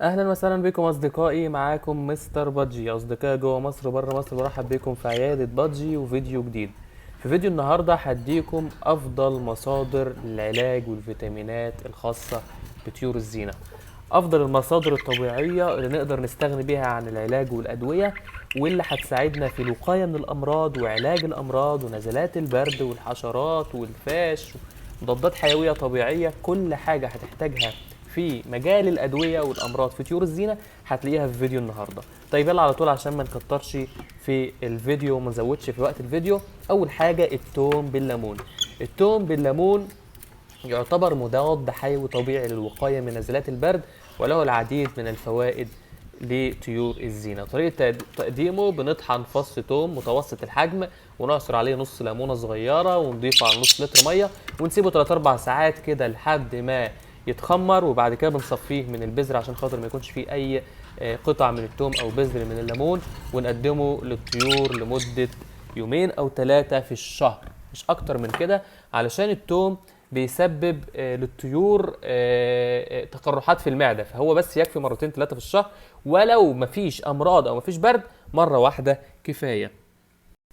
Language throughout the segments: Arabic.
اهلا وسهلا بكم اصدقائي، معاكم مستر بادجي. اصدقائي جوه مصر وبره مصر، برحب بكم في عيادة بادجي وفيديو جديد. في فيديو النهارده هديكم افضل مصادر العلاج والفيتامينات الخاصة بطيور الزينة، افضل المصادر الطبيعية اللي نقدر نستغني بيها عن العلاج والادوية، واللي هتساعدنا في الوقاية من الامراض وعلاج الامراض ونزلات البرد والحشرات والفاش، مضادات حيوية طبيعية. كل حاجة هتحتاجها في مجال الادويه والامراض في طيور الزينه هتلاقيها في فيديو النهارده. طيب يلا على طول عشان ما نكترش في الفيديو وما نزودش في وقت الفيديو. اول حاجه التوم بالليمون. التوم بالليمون يعتبر مضاد حيوي طبيعي للوقايه من نزلات البرد، وله العديد من الفوائد لطيور الزينه. طريقه تقديمه: بنطحن فص توم متوسط الحجم ونعصر عليه نص ليمونه صغيره ونضيفه على نص لتر ميه ونسيبه 3 4 ساعات كده لحد ما يتخمر، وبعد كده بنصفيه من البذر عشان خاطر ما يكونش فيه اي قطع من التوم او بذر من الليمون، ونقدمه للطيور لمده يومين او 3 في الشهر، مش اكتر من كده، علشان التوم بيسبب للطيور تقرحات في المعده، فهو بس يكفي مرتين 3 في الشهر، ولو مفيش امراض او مفيش برد مره واحده كفايه.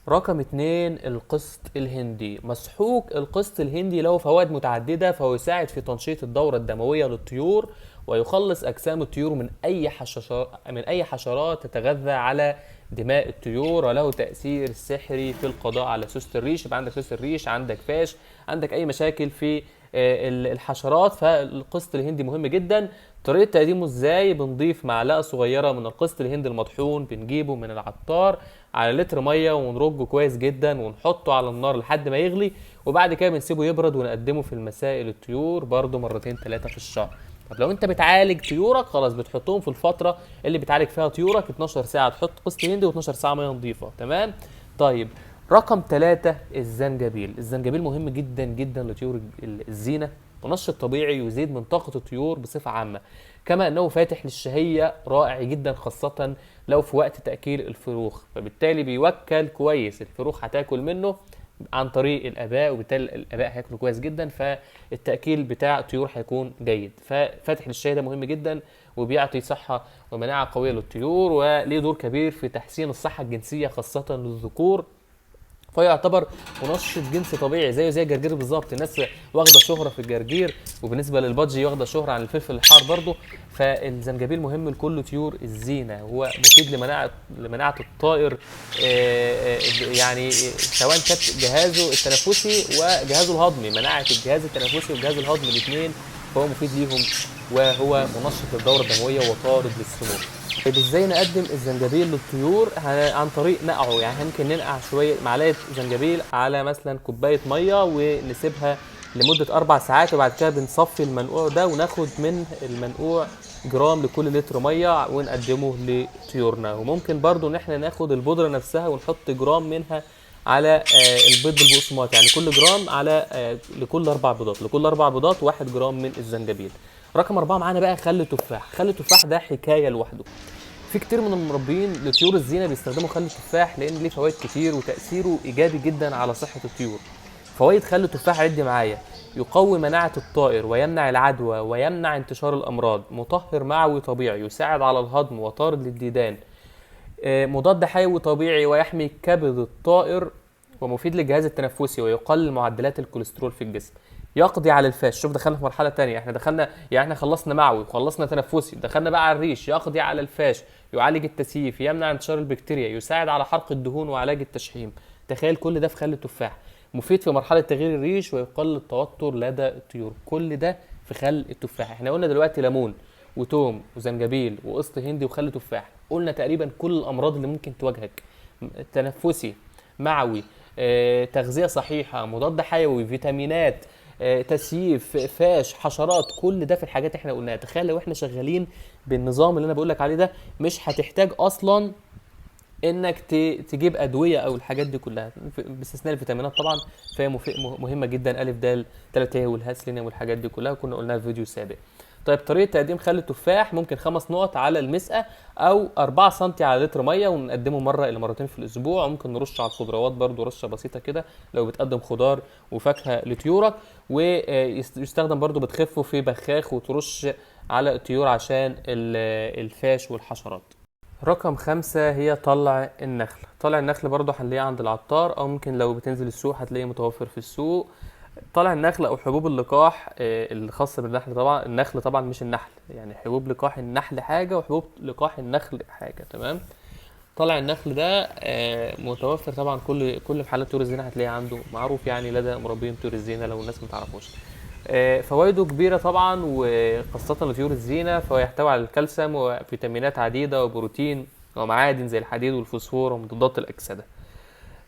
رقم 2: القسط الهندي. مسحوق القسط الهندي له فوائد متعددة، فهو يساعد في تنشيط الدورة الدموية للطيور، ويخلص أجسام الطيور من أي حشرات تتغذى على دماء الطيور، وله تأثير سحري في القضاء على سوسة الريش. يبقى عندك سوسة الريش، عندك فاش، عندك أي مشاكل في الحشرات، فالقسط الهندي مهم جدا. طريقة تقديمه ازاي: بنضيف معلقة صغيرة من القسط الهندي المطحون، بنجيبه من العطار، على لتر ميه ونرجه كويس جدا ونحطه على النار لحد ما يغلي، وبعد كده بنسيبه يبرد ونقدمه في المساء للطيور برده مرتين 3 في الشهر. طب لو انت بتعالج طيورك، خلاص بتحطهم في الفتره اللي بتعالج فيها طيورك، 12 ساعه تحط قسط هندي و12 ساعه ميه نظيفه. تمام. طيب رقم 3: الزنجبيل. الزنجبيل مهم جدا جدا لطيور الزينه، منشط طبيعي يزيد من طاقة الطيور بصفة عامة، كما أنه فاتح للشهية رائع جدا، خاصة لو في وقت تأكيل الفروخ، فبالتالي بيوكل كويس، الفروخ هتاكل منه عن طريق الآباء، وبالتالي الآباء هياكلوا كويس جدا، فالتأكيل بتاع الطيور هيكون جيد. ففاتح للشهية ده مهم جدا، وبيعطي صحة ومناعة قوية للطيور، وليه دور كبير في تحسين الصحة الجنسية خاصة للذكور، فيعتبر منشط جنسي طبيعي زيه زي الجرجير بالظبط. الناس واخده شهره في الجرجير، وبالنسبه للبادجي واخده شهره عن الفلفل الحار برضه. فالزنجبيل مهم لكل طيور الزينه، هو مفيد لمناعه الطائر، يعني سواء كانت جهازه التنفسي وجهازه الهضمي، مناعه الجهاز التنفسي والجهاز الهضمي الاثنين، فهو مفيد ليهم، وهو منشط للدوره الدمويه وطارد للسموم. طيب ازاي نقدم الزنجبيل للطيور؟ عن طريق نقعه، يعني ممكن ننقع شويه معلقه زنجبيل على مثلا كوبايه ميه ونسيبها لمده 4 ساعات، وبعد كده بنصفي المنقوع ده وناخد من المنقوع جرام لكل لتر ميه ونقدمه لطيورنا. وممكن برضو ان احنا ناخد البودره نفسها ونحط جرام منها على البيض بالبقسماط، يعني كل جرام على لكل 4 بيضات 1 جرام من الزنجبيل. رقم 4 معانا بقى خل التفاح. خل التفاح ده حكايه لوحده. في كتير من المربين لطيور الزينه بيستخدموا خل التفاح لان ليه فوائد كتير وتاثيره ايجابي جدا على صحه الطيور. فوائد خل التفاح عد معايا: يقوي مناعة الطائر ويمنع العدوى ويمنع انتشار الأمراض، مطهر معوي طبيعي يساعد على الهضم وطارد للديدان، مضاد حيوي طبيعي ويحمي كبد الطائر، ومفيد للجهاز التنفسي ويقلل معدلات الكوليسترول في الجسم، يقضي على الفاش. شوف دخلنا في مرحله تانية، احنا دخلنا يعني احنا خلصنا معوي وخلصنا تنفسي، دخلنا بقى على الريش. يقضي على الفاش، يعالج التسييف، يمنع انتشار البكتيريا، يساعد على حرق الدهون وعلاج التشحيم. تخيل كل ده في خل التفاح. مفيد في مرحله تغيير الريش ويقلل التوتر لدى الطيور، كل ده في خل التفاح. احنا قلنا دلوقتي ليمون وتوم وزنجبيل وقسط هندي وخل تفاح، قلنا تقريبا كل الامراض اللي ممكن تواجهك: تنفسي، معوي، تغذيه صحيحه، مضاد حيوي، فيتامينات، تسييف، فاش، حشرات، كل ده في الحاجات احنا قلناها. تخيل لو احنا شغالين بالنظام اللي انا بقول لك عليه ده، مش هتحتاج اصلا انك تجيب ادويه او الحاجات دي كلها، باستثناء الفيتامينات طبعا، فهي مهمه جدا، الف د 3 والهاسلينيوم والحاجات دي كلها كنا قلناها في فيديو سابق. طيب طريقه تقديم خل التفاح: ممكن 5 نقط على المسقه او 4 سم على لتر ميه، ونقدمه مره الى مرتين في الاسبوع. ممكن نرش على الخضروات برده رشه بسيطه كده لو بتقدم خضار وفاكهه لطيورك، ويستخدم برده بتخفه في بخاخ وترش على الطيور عشان الفاش والحشرات. رقم 5 هي طلع النخل. طلع النخل برضه هنلاقيه عند العطار، او ممكن لو بتنزل السوق هتلاقيه متوفر في السوق. طلع النخل او حبوب اللقاح الخاصه بالنحل، طبعا النخل طبعا مش النحل، يعني حبوب لقاح النحل حاجه وحبوب لقاح النخل حاجه، تمام. طلع النخل ده متوفر طبعا كل محلات طيور الزينه هتلاقيه عنده، معروف يعني لدى مربين طيور الزينه لو الناس ما تعرفوش. فوائده كبيره طبعا، وخاصه لطيور الزينه، فهو يحتوي على الكالسيوم وفيتامينات عديده وبروتين ومعادن زي الحديد والفوسفور ومضادات الاكسده.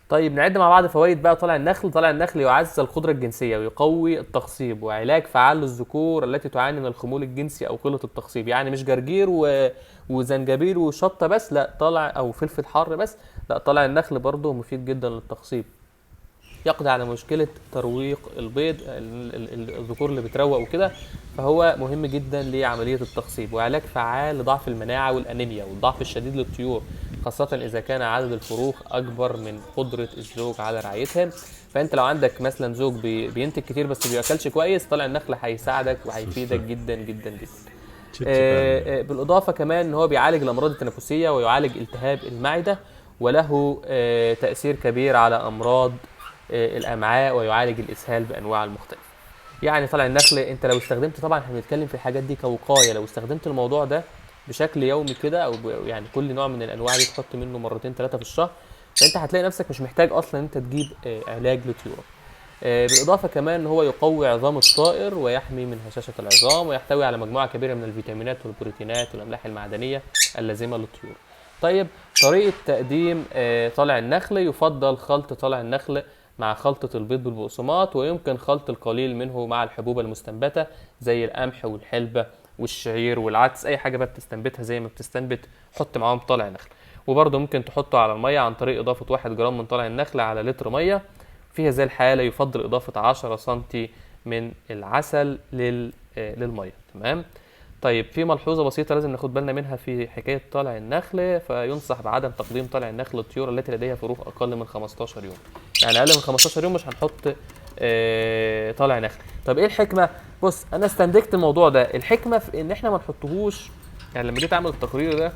طيب نعد مع بعض فوائد بقى طلع النخل. طلع النخل يعزز القدرة الجنسية ويقوي التخصيب، وعلاج فعال للذكور التي تعاني من الخمول الجنسي أو قلة التخصيب. يعني مش جرجير وزنجبيل وشطة بس، لا طلع، أو فلفل حار بس، لا طلع النخل برضه مفيد جدا للتخصيب. يقضي على مشكلة ترويق البيض، الذكور اللي بتروق وكده، فهو مهم جدا لعملية التخصيب. وعلاج فعال لضعف المناعة والأنيميا والضعف الشديد للطيور، خاصة إذا كان عدد الفروخ أكبر من قدرة الزوج على رعايتهم. فأنت لو عندك مثلا زوج بينتج كتير بس بياكلش كويس، طلع النخل هيساعدك وهيفيدك جدا جدا جدا. بالإضافة كمان إن هو بيعالج الأمراض التنفسية ويعالج التهاب المعدة، وله تأثير كبير على أمراض الامعاء، ويعالج الاسهال بانواع المختلفه. يعني طلع النخل انت لو استخدمت، طبعا احنا بنتكلم في الحاجات دي كوقايه، لو استخدمت الموضوع ده بشكل يومي كده، او يعني كل نوع من الانواع دي تحط منه مرتين 3 في الشهر، فانت هتلاقي نفسك مش محتاج اصلا انت تجيب علاج لطيورك. بالاضافه كمان ان هو يقوي عظام الطائر ويحمي من هشاشه العظام، ويحتوي على مجموعه كبيره من الفيتامينات والبروتينات والاملاح المعدنيه اللازمه للطيور. طيب طريقه تقديم طلع النخل: يفضل خلط طلع النخل مع خلطة البيض بالبقسماط، ويمكن خلط القليل منه مع الحبوب المستنبتة زي القمح والحلبة والشعير والعدس، أي حاجة بقى بتستنبتها زي ما بتستنبت حط معاهم طلع نخل. وبرضه ممكن تحطه على المية عن طريق إضافة 1 جرام من طلع النخل على لتر مية. في هذه الحالة يفضل إضافة 10 سنتي من العسل للمية، تمام. طيب في ملحوظة بسيطة لازم ناخد بالنا منها في حكاية طلع النخل: فينصح بعدم تقديم طلع النخل للطيور التي لديها فروخ أقل من 15 يوم. يعني أقل من 15 يوم مش هنحط طلع نخل. طب إيه الحكمة؟ بص أنا استنتجت الموضوع ده، الحكمة في إن إحنا ما نحطهوش، يعني لما جيت أعمل التقرير ده،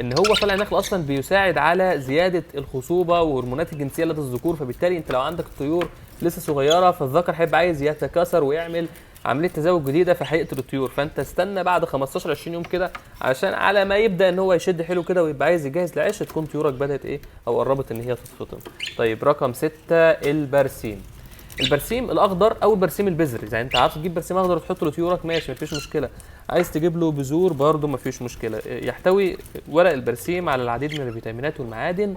ان هو طلع النخل اصلا بيساعد على زياده الخصوبه وهرمونات الجنسيه لدى الذكور، فبالتالي انت لو عندك طيور لسه صغيره فالذكر هيبقى عايز يتكاثر ويعمل عمليه تزاوج جديده فهيقتل الطيور، فانت استنى بعد 15 20 يوم كده عشان على ما يبدا ان هو يشد حلو كده ويبقى عايز يجهز لعيش، تكون طيورك بدات ايه او قربت ان هي تتفطم. طيب رقم 6 البرسيم. البرسيم الاخضر او البرسيم البذري، يعني انت عايز تجيب برسيم اخضر وتحطه لطيورك ماشي مفيش مشكله، عايز تجيب له بذور برضه مفيش مشكله. يحتوي ورق البرسيم على العديد من الفيتامينات والمعادن،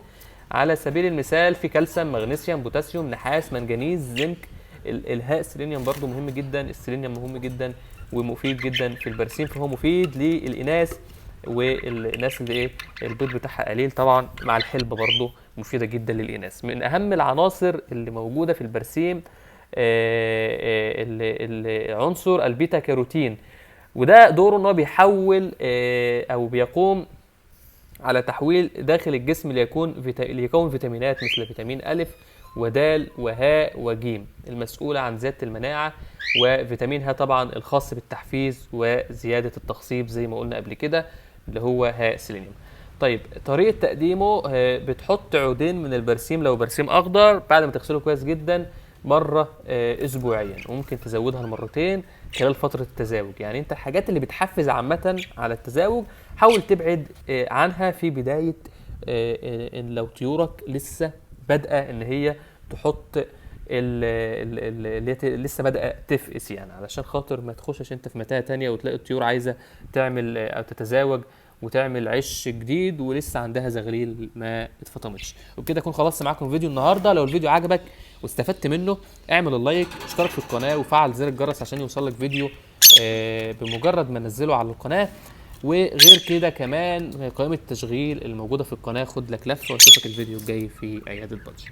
على سبيل المثال في كالسيوم، مغنيسيوم، بوتاسيوم، نحاس، منجنيز، زنك، الهاء، سيلينيوم برضه مهم جدا، السيلينيوم مهم جدا ومفيد جدا في البرسيم، فهو مفيد للاناث والناس اللي ايه البيض بتاعها قليل، طبعا مع الحلبة برضه مفيدة جدا للإناث. من أهم العناصر اللي موجودة في البرسيم عنصر البيتا كاروتين، وده دوره ان هو بيحول او بيقوم على تحويل داخل الجسم ليكون فيتامينات مثل فيتامين أ ودال وهاء وجيم المسؤولة عن زيادة المناعة، وفيتامين ه طبعا الخاص بالتحفيز وزيادة التخصيب زي ما قلنا قبل كده اللي هو هاء سيلينيوم. طيب طريقة تقديمه: بتحط عودين من البرسيم لو برسيم أخضر بعد ما تغسله كويس جدا مرة أسبوعيا، وممكن تزودها لمرتين خلال فترة التزاوج. يعني أنت الحاجات اللي بتحفز عامة على التزاوج حاول تبعد عنها في بداية لو طيورك لسه بادئة إن هي تحط اللي لسه بدأ تفقس، يعني علشان خاطر ما تخشش انت في متاهه تانية وتلاقي الطيور عايزه تعمل او تتزاوج وتعمل عش جديد ولسه عندها زغليل ما اتفطمتش. وبكده اكون خلصت معاكم فيديو النهارده. لو الفيديو عجبك واستفدت منه اعمل اللايك، اشترك في القناه وفعل زر الجرس عشان يوصلك فيديو بمجرد ما انزله على القناه. وغير كده كمان قائمه التشغيل الموجوده في القناه خد لك لفه، واشوفك الفيديو الجاي في عياده بادجي.